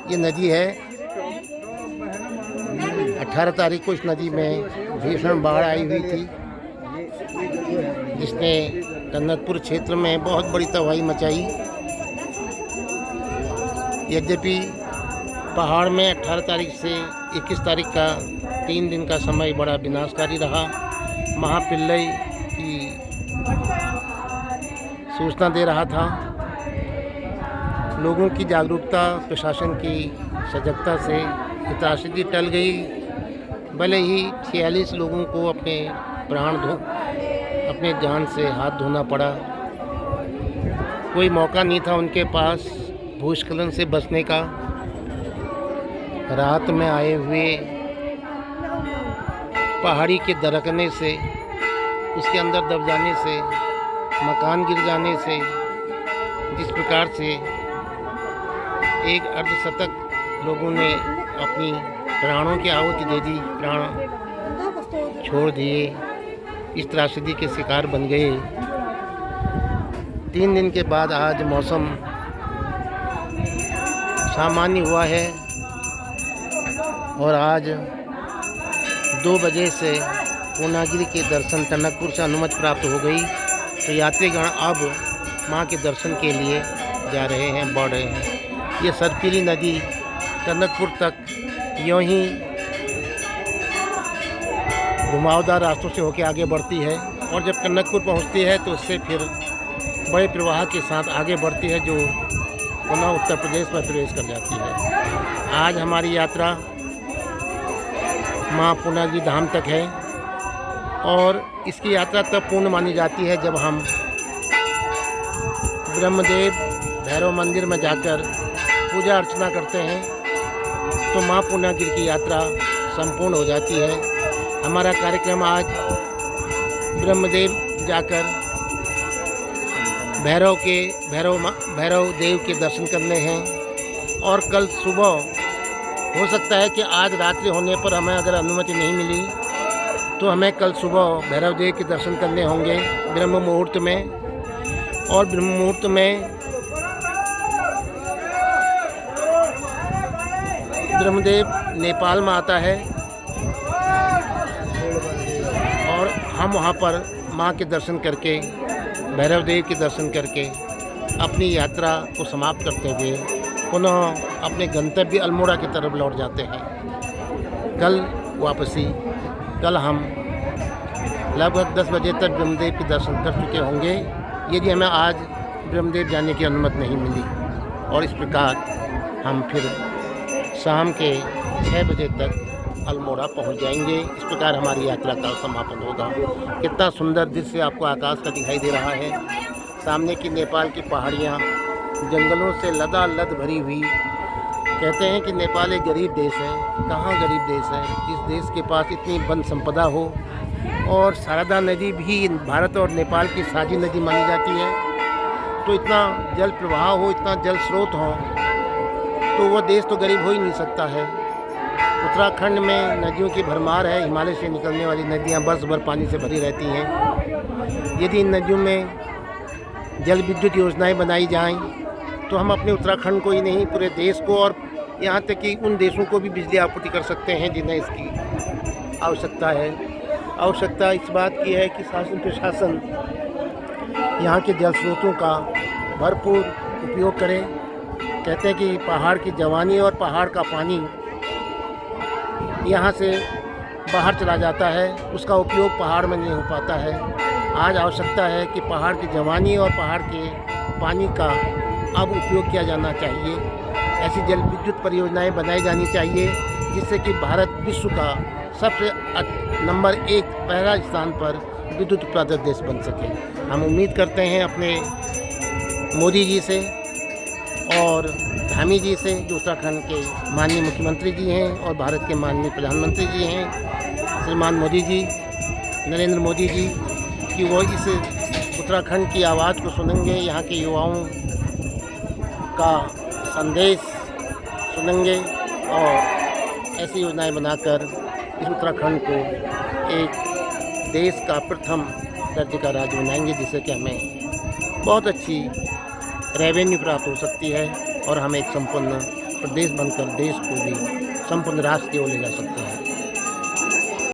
ये नदी है। 18 तारीख को इस नदी में भीषण बाढ़ आई हुई थी, जिसने टनकपुर क्षेत्र में बहुत बड़ी तबाही मचाई। यद्यपि पहाड़ में 18 तारीख से 21 तारीख का 3 दिन का समय बड़ा विनाशकारी रहा। महापिल्लई की सूचना दे रहा था। लोगों की जागरूकता, प्रशासन की सजगता से ये त्रासदी टल गई। भले ही 46 लोगों को अपने जान से हाथ धोना पड़ा। कोई मौका नहीं था उनके पास भूस्खलन से बचने का। रात में आए हुए पहाड़ी के दरकने से, उसके अंदर दब जाने से, मकान गिर जाने से, जिस प्रकार से एक अर्धशतक लोगों ने अपनी प्राणों की आहुति दे दी, प्राण छोड़ दिए, इस त्रासदी के शिकार बन गए। 3 दिन के बाद आज मौसम सामान्य हुआ है और आज 2 बजे से पूर्णागिरि के दर्शन टनकपुर से अनुमति प्राप्त हो गई। तो यात्रीगण अब मां के दर्शन के लिए जा रहे हैं, बढ़ रहे हैं। ये सरपीली नदी टनकपुर तक यूँ ही घुमावदार रास्तों से होकर आगे बढ़ती है और जब टनकपुर पहुंचती है तो उससे फिर बड़े प्रवाह के साथ आगे बढ़ती है, जो पुनः उत्तर प्रदेश में प्रवेश कर जाती है। आज हमारी यात्रा मां पूर्णागिरि धाम तक है और इसकी यात्रा तब पूर्ण मानी जाती है जब हम ब्रह्मदेव भैरव मंदिर में जाकर पूजा अर्चना करते हैं, तो मां पूर्णागिरि की यात्रा संपूर्ण हो जाती है। हमारा कार्यक्रम आज ब्रह्मदेव जाकर भैरव देव के दर्शन करने हैं और कल सुबह हो सकता है कि आज रात्रि होने पर हमें अगर अनुमति नहीं मिली तो हमें कल सुबह भैरव देव के दर्शन करने होंगे ब्रह्म मुहूर्त में। और ब्रह्म मुहूर्त में ब्रह्मदेव नेपाल में आता है और हम वहाँ पर माँ के दर्शन करके, भैरव देव के दर्शन करके अपनी यात्रा को समाप्त करते हुए पुनः अपने गंतव्य अल्मोड़ा की तरफ लौट जाते हैं। कल वापसी, कल हम लगभग 10 बजे तक ब्रह्मदेव के दर्शन कर चुके होंगे यदि हमें आज ब्रह्मदेव जाने की अनुमति नहीं मिली। और इस प्रकार हम फिर शाम के 6 बजे तक अल्मोड़ा पहुंच जाएंगे। इस प्रकार हमारी यात्रा का समापन होगा। कितना सुंदर दृश्य आपको आकाश का दिखाई दे रहा है। सामने की नेपाल की पहाड़ियाँ जंगलों से लदालद भरी हुई। कहते हैं कि नेपाल एक गरीब देश है। कहाँ गरीब देश है, जिस देश के पास इतनी वन संपदा हो और शारदा नदी भी भारत और नेपाल की साझी नदी मानी जाती है। तो इतना जल प्रवाह हो, इतना जल स्रोत हो, तो वो देश तो गरीब हो ही नहीं सकता है। उत्तराखंड में नदियों की भरमार है। हिमालय से निकलने वाली नदियाँ बरस भर पानी से भरी रहती हैं। यदि इन नदियों में जल विद्युत योजनाएं बनाई जाएं तो हम अपने उत्तराखंड को ही नहीं, पूरे देश को और यहाँ तक कि उन देशों को भी बिजली आपूर्ति कर सकते हैं जिन्हें इसकी आवश्यकता है। आवश्यकता इस बात की है कि शासन प्रशासन यहाँ के जल स्रोतों का भरपूर उपयोग करे। कहते हैं कि पहाड़ की जवानी और पहाड़ का पानी यहाँ से बाहर चला जाता है, उसका उपयोग पहाड़ में नहीं हो पाता है। आज आवश्यकता है कि पहाड़ की जवानी और पहाड़ के पानी का अब उपयोग किया जाना चाहिए। ऐसी जल विद्युत परियोजनाएं बनाई जानी चाहिए जिससे कि भारत विश्व का सबसे नंबर 1 पहला स्थान पर विद्युत उत्पादक देश बन सके। हम उम्मीद करते हैं अपने मोदी जी से और धामी जी से, जो उत्तराखंड के माननीय मुख्यमंत्री जी हैं और भारत के माननीय प्रधानमंत्री जी हैं श्रीमान मोदी जी, नरेंद्र मोदी जी, कि वो इस उत्तराखंड की आवाज़ को सुनेंगे, यहाँ के युवाओं का संदेश सुनेंगे और ऐसी योजनाएं बनाकर इस उत्तराखंड को एक देश का प्रथम दर्जे का राज्य बनाएंगे, जिससे कि हमें बहुत अच्छी रेवेन्यू प्राप्त हो सकती है और हम एक संपन्न प्रदेश बनकर देश को भी संपन्न राष्ट्र की ओर ले जा सकते हैं।